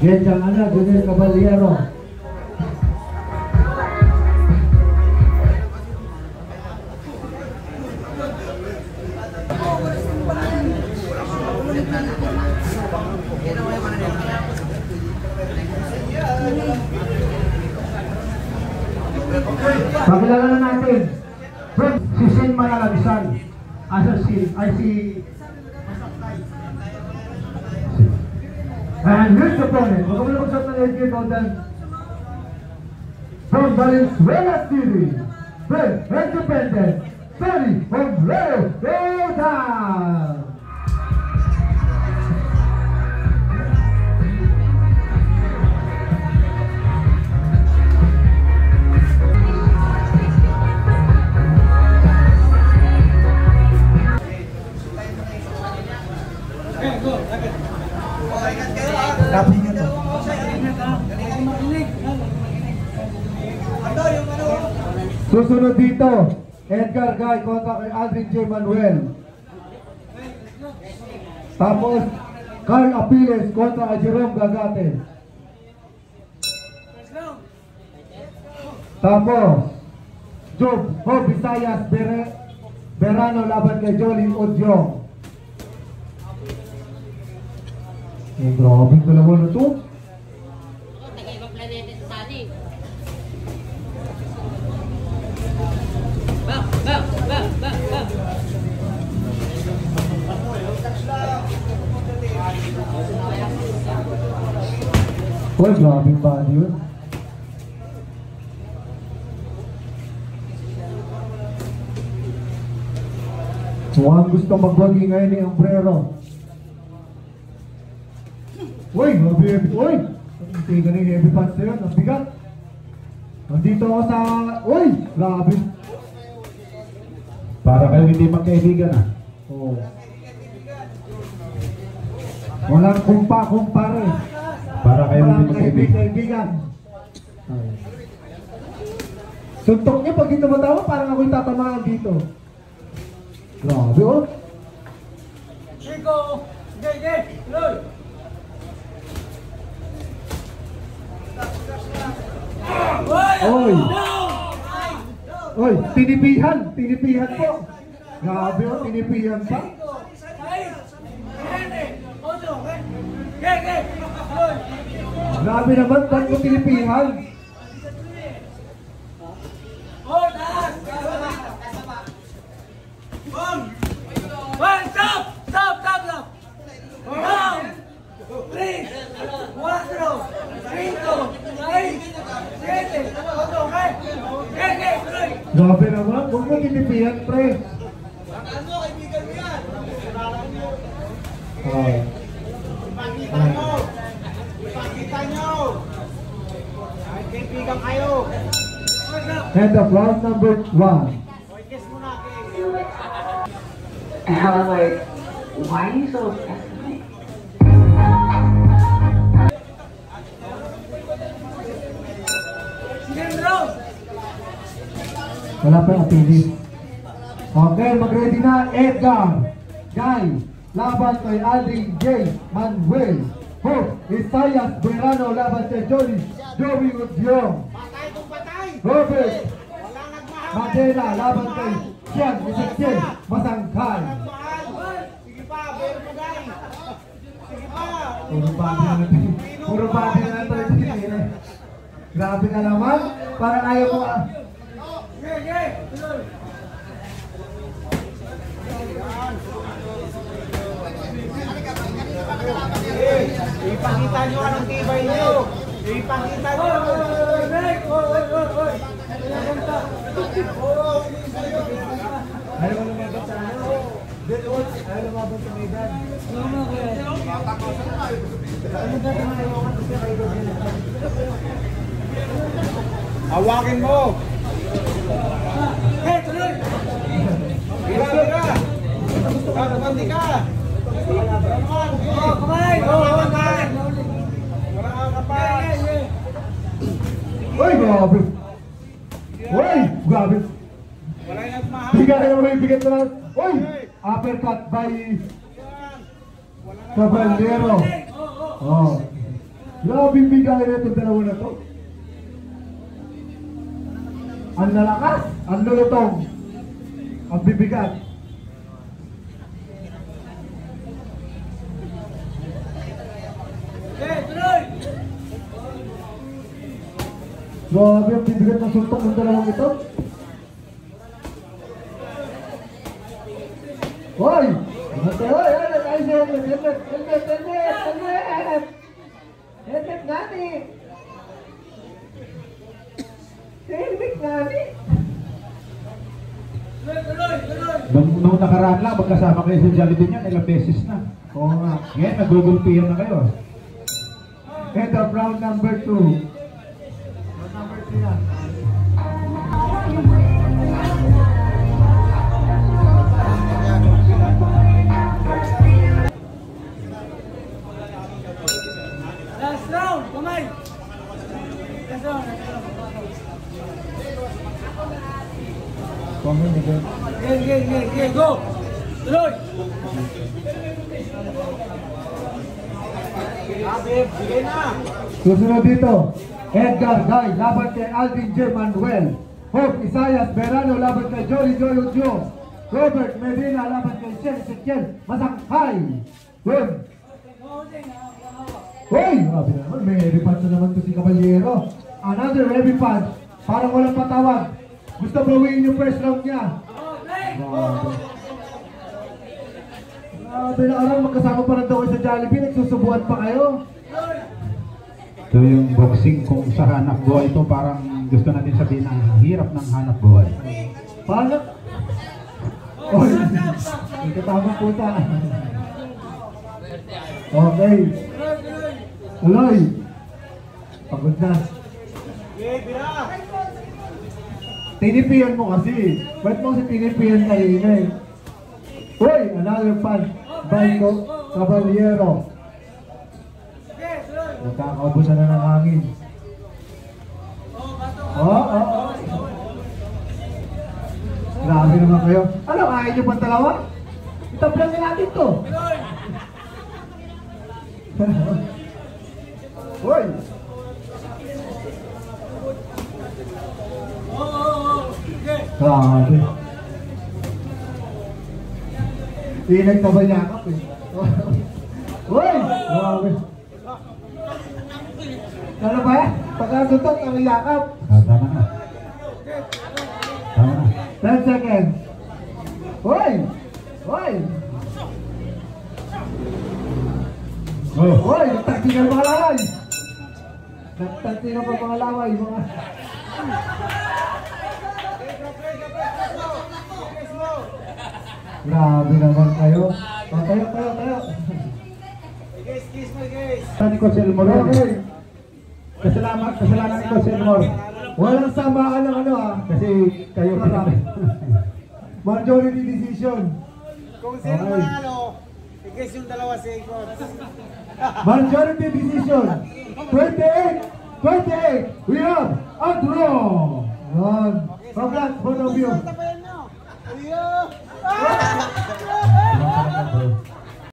Gendang Ana, Junior Caballero. Pakilala natin si Sin Manalabisan and his opponent, magkabalabagsak ng LG Content from Valenzuela City, the independent Tony Hombrero Total. Susunod dito, Edgar Guy kontra kay Aldrin J. Manuel. Tapos, Carl Apiles kontra kay Jerome Gagate. Tapos, Job Visayas Berano laban kay Jolene Odyong. Grabe dalawa na to. Nag-ibang planeta sa sali. Uy, grabing body yun. Mukhang gusto magwagi ngayon ni Hombrero. Uy, grabe heavy. Uy, hindi ka rin heavy pants na yun. Ang bigat. Nandito ako sa... Uy, grabe. Para kayo hindi magkaibigan ah. Oo. Walang kumpare. Para kayo hindi Walang magkaibigan. kaibigan. Suntok niya pag hindi matawa, parang ako'y tatamaan dito. Grabe oh. Chico! Gege! Loy! Oy! Oy, tinipihan po. Grabe oh, tinipihan pa. Grabe naman, ba't mo tinipihan? Grabe naman, huwag mo tinipihan, pre. Ano, kaibigan mo yan? Ipakita nyo! Ipakita nyo! Ay, kaibigan kayo! End of round number 1. Kiss mo na, And I was like, why are you so obsessed with me? Wala pa yung apili. Okay, mag-ready na. Edgar Guy laban kay Aldrin J. Manuel. Hope Visayas Berano laban kay Joey Udyong. patay kung patay! Robert Walang nagmahal! Madela laban kay Sian Ezekiel Masangkay. Sige pa, bear mo guys! Sige pa! Puro babi na natin. Grabe ka naman. Parang ayaw ko Ipakita nyo anong tibay nyo! Ipakita nyo! ayaw mo lumabas sa ano. Ayaw lumabas sa Medan. Hawakin mo! Hey, tuloy! Ilaban ka! Kakabandi ka! Kamay! Kamay! Wala ka pa! Uy, grabe! Uy, grabe! Wala yung nagmahal! Bigat na naman yung bigat na lang. Uy! Uppercut by Caballero. Oh. Grabe yung bigay na itong dalawa na to. Ang lalakas, ang lulutong, ang bibigat. Okay, tuloy! Grabe ang bibigat ng suntok ng dalawang ito. Hoy! Helmet gani! Helmet gani! Nung nakaraan lang, magkasama kayo sa Jollibee niyan, ilang beses na. Oo nga. Ngayon, nagugulpihan na kayo. Ito, round number 2. Round number 3 yan. Last round, kamay! Last round, go! Tuloy! Sige na! Susunod dito, Edgar Guy laban kay Alvin J. Manuel. Hope Isayas Berano laban kay Jory Joyo Dios. Robert Medina laban kay Shen Ezekiel Masangkay. Good. Hoy! Grabe naman, may heavy punch na naman to si Caballero. Another heavy punch. Parang walang patawag. Gusto bawiin yung first round niya. Grabe. Grabe na alam, magkasama pa rin daw kayo sa Jollibee. Nagsusubuan pa kayo. Ito yung boxing kung sa hanap buhay ito, parang gusto natin sabihin ang hirap ng hanap buhay. Paano? Oy! May katamang puta. Okay. Aloy! Pagod na. Okay, bila! Tinipian mo kasi. Ba't mo si tinipian kanina eh? Uy! Another punch by Caballero. Okay, tuloy! Nagkakaubusan na ng hangin. Oo. Grabe naman kayo. Ano, ayaw nyo pang dalawa? Itablan na natin to. Uy! Okay! Grabe. Pinagpabanyakap eh. Uy! Grabe. Ano ba? Pagkasutot ang yakap. Tama na. Tama na. 10 seconds. Uy! Uy! Oh. Uy! Nagtagtingan mga laway! Nagtagtingan pa mga laway. Mga... Grabe naman kayo. Tayo. Guys, kiss mo guys! Ni Coach Elmore. Okay. Kasalanan ni Coach Elmore. Walang samaan ng ano ah. Kasi kayo pinag... Majority decision. Kung sino Okay. manalo, i-guess yung dalawa sa ikot. Majority decision. 28. We have a draw. Yan. Congrats, both of you. Tapayan nyo! Ayun!